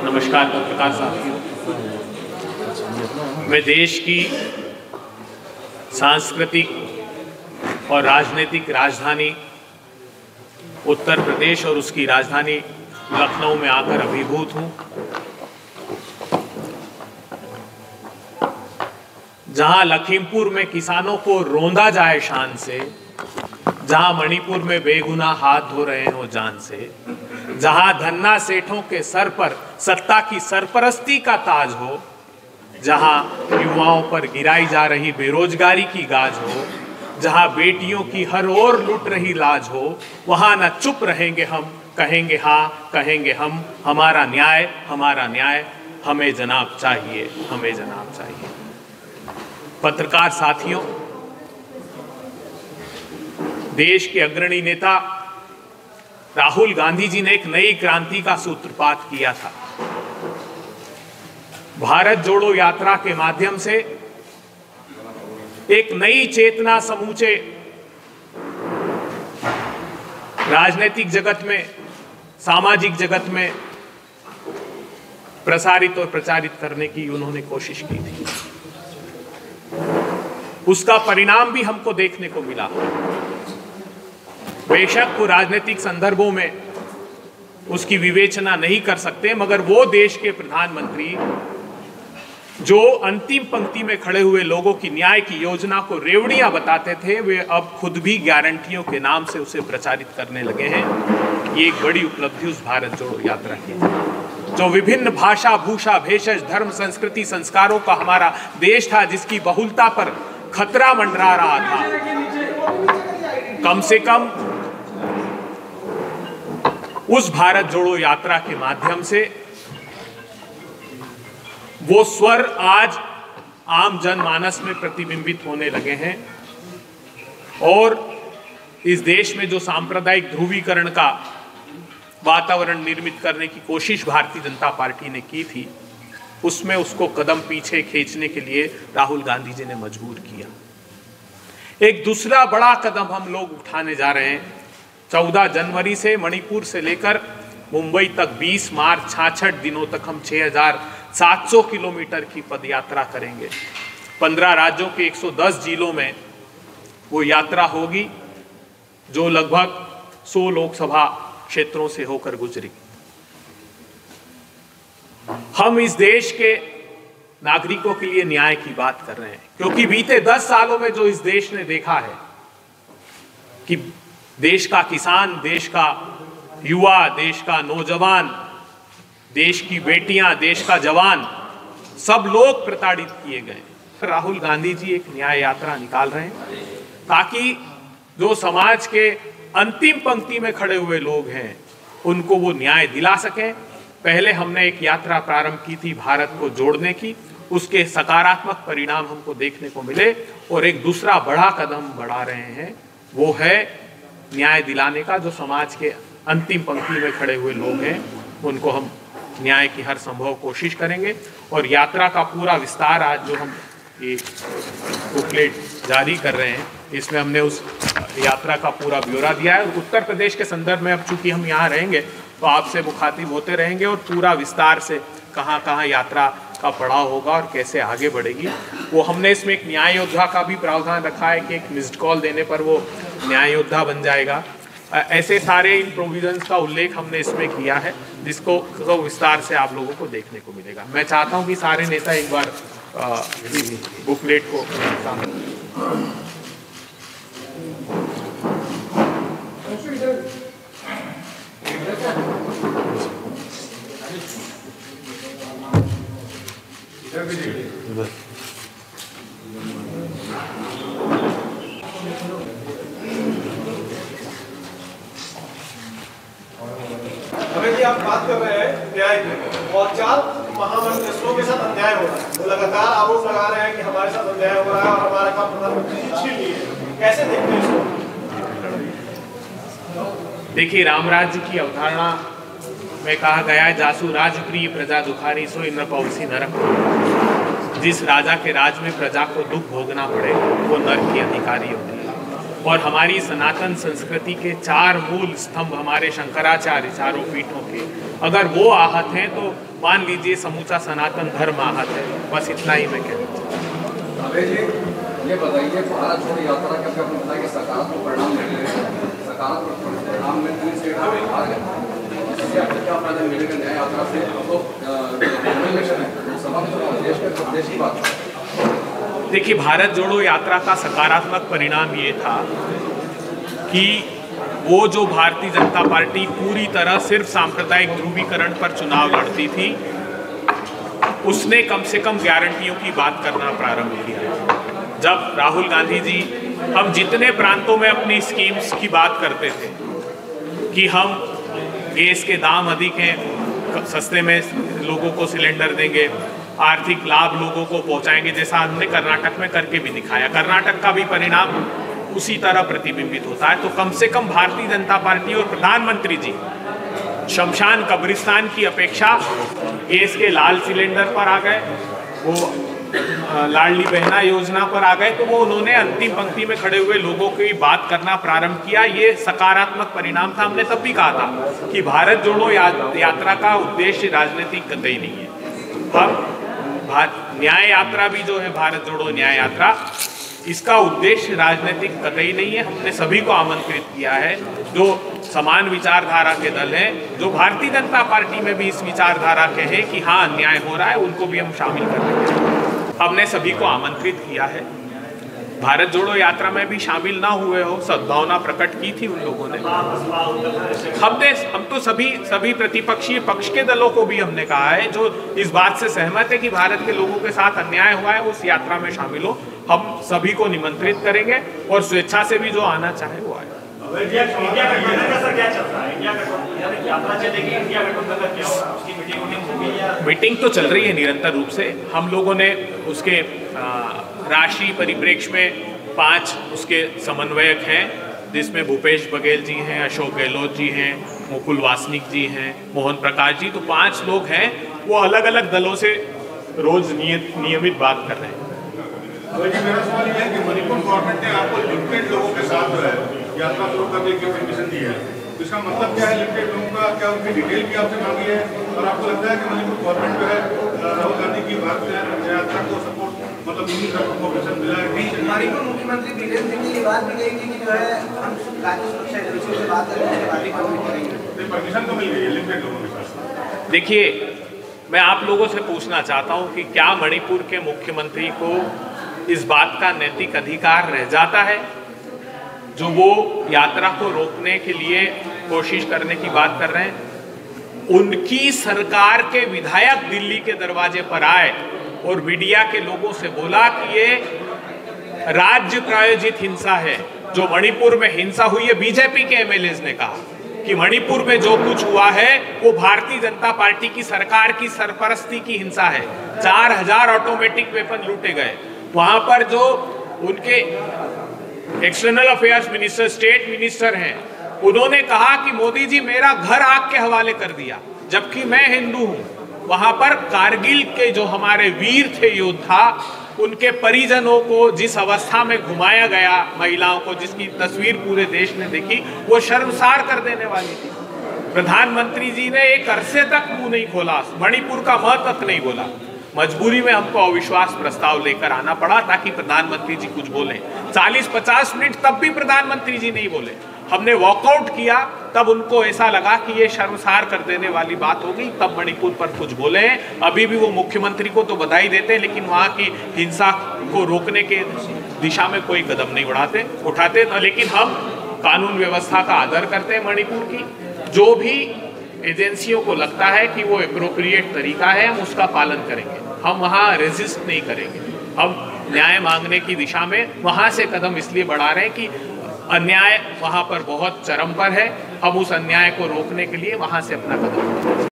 नमस्कार पत्रकार साथियों। मैं देश की सांस्कृतिक और राजनीतिक राजधानी उत्तर प्रदेश और उसकी राजधानी लखनऊ में आकर अभिभूत हूं, जहां लखीमपुर में किसानों को रौंदा जाए शान से, जहां मणिपुर में बेगुनाह हाथ धो रहे हो जान से, जहां धन्ना सेठों के सर पर सत्ता की सरपरस्ती का ताज हो, जहां युवाओं पर गिराई जा रही बेरोजगारी की गाज हो, जहां बेटियों की हर ओर लुट रही लाज हो, वहां न चुप रहेंगे हम, कहेंगे हाँ कहेंगे हम, हमारा न्याय हमें जनाब चाहिए, हमें जनाब चाहिए। पत्रकार साथियों, देश के अग्रणी नेता राहुल गांधी जी ने एक नई क्रांति का सूत्रपात किया था। भारत जोड़ो यात्रा के माध्यम से एक नई चेतना समूचे राजनीतिक जगत में, सामाजिक जगत में प्रसारित और प्रचारित करने की उन्होंने कोशिश की थी। उसका परिणाम भी हमको देखने को मिला। बेशक वो राजनीतिक संदर्भों में उसकी विवेचना नहीं कर सकते, मगर वो देश के प्रधानमंत्री जो अंतिम पंक्ति में खड़े हुए लोगों की न्याय की योजना को रेवड़ियां बताते थे, वे अब खुद भी गारंटियों के नाम से उसे प्रचारित करने लगे हैं। ये एक बड़ी उपलब्धि उस भारत जोड़ो यात्रा की थी, जो विभिन्न भाषा, भूषा, भेषज, धर्म, संस्कृति, संस्कारों का हमारा देश था, जिसकी बहुलता पर खतरा मंडरा रहा था। कम से कम उस भारत जोड़ो यात्रा के माध्यम से वो स्वर आज आम जनमानस में प्रतिबिंबित होने लगे हैं और इस देश में जो सांप्रदायिक ध्रुवीकरण का वातावरण निर्मित करने की कोशिश भारतीय जनता पार्टी ने की थी, उसमें उसको कदम पीछे खींचने के लिए राहुल गांधी जी ने मजबूर किया। एक दूसरा बड़ा कदम हम लोग उठाने जा रहे हैं। 14 जनवरी से मणिपुर से लेकर मुंबई तक 20 मार्च 66 दिनों तक हम 6700 किलोमीटर की पदयात्रा करेंगे। 15 राज्यों के 110 जिलों में वो यात्रा होगी, जो लगभग 100 लोकसभा क्षेत्रों से होकर गुजरेगी। हम इस देश के नागरिकों के लिए न्याय की बात कर रहे हैं, क्योंकि बीते 10 सालों में जो इस देश ने देखा है कि देश का किसान, देश का युवा, देश का नौजवान, देश की बेटियां, देश का जवान, सब लोग प्रताड़ित किए गए। राहुल गांधी जी एक न्याय यात्रा निकाल रहे हैं ताकि जो समाज के अंतिम पंक्ति में खड़े हुए लोग हैं उनको वो न्याय दिला सकें। पहले हमने एक यात्रा प्रारंभ की थी भारत को जोड़ने की, उसके सकारात्मक परिणाम हमको देखने को मिले, और एक दूसरा बड़ा कदम बढ़ा रहे हैं, वो है न्याय दिलाने का। जो समाज के अंतिम पंक्ति में खड़े हुए लोग हैं उनको हम न्याय की हर संभव कोशिश करेंगे। और यात्रा का पूरा विस्तार आज जो हम ये बुकलेट जारी कर रहे हैं, इसमें हमने उस यात्रा का पूरा ब्यौरा दिया है। उत्तर प्रदेश के संदर्भ में अब चूंकि हम यहाँ रहेंगे तो आपसे मुखातिब होते रहेंगे और पूरा विस्तार से कहाँ कहाँ यात्रा का पड़ाव होगा और कैसे आगे बढ़ेगी वो हमने इसमें एक न्याय योद्धा का भी प्रावधान रखा है कि एक मिस्ड कॉल देने पर वो न्याय योद्धा बन जाएगा। ऐसे सारे इन प्रोविजंस का उल्लेख हमने इसमें किया है, जिसको विस्तार से आप लोगों को देखने को मिलेगा। मैं चाहता हूँ कि सारे नेता एक बार बुकलेट को अभी आप बात कर रहे हैं न्याय की, और 4 महामंत्रियों के साथ अन्याय हो रहा है। वो लगातार आरोप लगा रहे हैं कि हमारे साथ अन्याय हो रहा है और हमारा काम प्रधानमंत्री जी छीन लिए। कैसे देखते हैं इसको? देखिए, राम राज्य की अवधारणा में कहा गया है, जासु राज प्रिय प्रजा दुखारी सो इंद्र पौसी नरक। जिस राजा के राज में प्रजा को दुख भोगना पड़े वो नर्क की अधिकारी होती है। और हमारी सनातन संस्कृति के 4 मूल स्तंभ हमारे शंकराचार्य चारों पीठों के अगर वो आहत हैं तो मान लीजिए समूचा सनातन धर्म आहत है। बस इतना ही मैं कहना चाहता हूँ। ये बताइए, भारत छोड़ो यात्रा के आपने बताया कि सकारात्मक परिणाम मिल रहे हैं, सकारात्मक परिणाम मिलने से इससे आपको क्या फायदा मिलेगा न्याय यात्रा से? तो इलेक्शन है, सभा में देश की बात है। देखिए, भारत जोड़ो यात्रा का सकारात्मक परिणाम ये था कि वो जो भारतीय जनता पार्टी पूरी तरह सिर्फ सांप्रदायिक ध्रुवीकरण पर चुनाव लड़ती थी, उसने कम से कम गारंटियों की बात करना प्रारंभ किया। जब राहुल गांधी जी हम जितने प्रांतों में अपनी स्कीम्स की बात करते थे कि हम गैस के दाम अधिक हैं, सस्ते में लोगों को सिलेंडर देंगे, आर्थिक लाभ लोगों को पहुंचाएंगे, जैसा हमने कर्नाटक में करके भी दिखाया। कर्नाटक का भी परिणाम उसी तरह प्रतिबिंबित होता है। तो कम से कम भारतीय जनता पार्टी और प्रधानमंत्री जी शमशान कब्रिस्तान की अपेक्षा गैस के लाल सिलेंडर पर आ गए, वो लाडली बहना योजना पर आ गए, तो वो उन्होंने अंतिम पंक्ति में खड़े हुए लोगों की बात करना प्रारंभ किया। ये सकारात्मक परिणाम था। हमने तब भी कहा था कि भारत जोड़ो यात्रा का उद्देश्य राजनीतिक कतई नहीं है। हम न्याय यात्रा भी जो है, भारत जोड़ो न्याय यात्रा, इसका उद्देश्य राजनीतिक कतई नहीं है। हमने सभी को आमंत्रित किया है जो समान विचारधारा के दल हैं, जो भारतीय जनता पार्टी में भी इस विचारधारा के हैं कि हाँ अन्याय हो रहा है, उनको भी हम शामिल करेंगे। हमने सभी को आमंत्रित किया है। भारत जोड़ो यात्रा में भी शामिल ना हुए हो, सद्भावना प्रकट की थी उन लोगों ने। हम तो सभी प्रतिपक्षीय पक्ष के दलों को भी हमने कहा है जो इस बात से सहमत है कि भारत के लोगों के साथ अन्याय हुआ है, उस यात्रा में शामिल हो। हम सभी को निमंत्रित करेंगे और स्वेच्छा से भी जो आना चाहे वो आए। मीटिंग तो चल रही है निरंतर रूप से। हम लोगों ने उसके राष्ट्रीय परिप्रेक्ष्य में 5 उसके समन्वयक हैं, जिसमें भूपेश बघेल जी हैं, अशोक गहलोत जी हैं, मुकुल वासनिक जी हैं, मोहन प्रकाश जी, तो 5 लोग हैं। वो अलग अलग दलों से रोज नियमित बात कर रहे हैं। मेरा सवाल यह है कि मणिपुर गवर्नमेंट ने आपको लिमिटेड लोगों के साथ जो है यात्रा शुरू करने की परमिशन दी है, तो इसका मतलब क्या है? लिमिटेड लोगों का क्या उनकी डिटेल भी आपसे मांगी है? और आपको लगता है कि मणिपुर गवर्नमेंट जो है राहुल गांधी की भारत यात्रा को सपोर्ट मतलब परमिशन मिला है? नहीं, मणिपुर मुख्यमंत्री बीरेन्द्र सिंह ने ये बात भी कही थी कि जो है हम राज्य सुरक्षा एजेंसी से बात करेंगे, परमिशन तो मिल गई है लिमिटेड लोगों के साथ। देखिए, मैं आप लोगों से पूछना चाहता हूँ कि क्या मणिपुर के मुख्यमंत्री को इस बात का नैतिक अधिकार रह जाता है जो वो यात्रा को रोकने के लिए कोशिश करने की बात कर रहे हैं? उनकी सरकार के विधायक दिल्ली के दरवाजे पर आए और मीडिया के लोगों से बोला कि ये राज्य प्रायोजित हिंसा है। जो मणिपुर में हिंसा हुई है, बीजेपी के एमएलएज ने कहा कि मणिपुर में जो कुछ हुआ है वो भारतीय जनता पार्टी की सरकार की सरपरस्ती की हिंसा है। 4000 ऑटोमेटिक वेपन लूटे गए। वहां पर जो उनके external affairs minister, state minister हैं, उन्होंने कहा कि मोदी जी मेरा घर आग के हवाले कर दिया, जबकि मैं हिंदू हूं। वहां पर कारगिल के जो हमारे वीर थे योद्धा, उनके परिजनों को जिस अवस्था में घुमाया गया, महिलाओं को, जिसकी तस्वीर पूरे देश ने देखी, वो शर्मसार कर देने वाली थी। प्रधानमंत्री जी ने एक अरसे तक मुंह नहीं खोला, मणिपुर का म तक नहीं बोला। मजबूरी में हमको अविश्वास प्रस्ताव लेकर आना पड़ा ताकि प्रधानमंत्री जी कुछ बोलें। 40-50 मिनट तब भी प्रधानमंत्री जी नहीं बोले। हमने वॉकआउट किया, तब उनको ऐसा लगा कि ये शर्मसार कर देने वाली बात होगी, तब मणिपुर पर कुछ बोले। अभी भी वो मुख्यमंत्री को तो बधाई देते हैं, लेकिन वहाँ की हिंसा को रोकने के दिशा में कोई कदम नहीं उठाते। लेकिन हम कानून व्यवस्था का आदर करते हैं मणिपुर की। जो भी एजेंसियों को लगता है कि वो एप्रोप्रिएट तरीका है, हम उसका पालन करेंगे। हम वहाँ रेजिस्ट नहीं करेंगे। हम न्याय मांगने की दिशा में वहाँ से कदम इसलिए बढ़ा रहे हैं कि अन्याय वहाँ पर बहुत चरम पर है। हम उस अन्याय को रोकने के लिए वहाँ से अपना कदम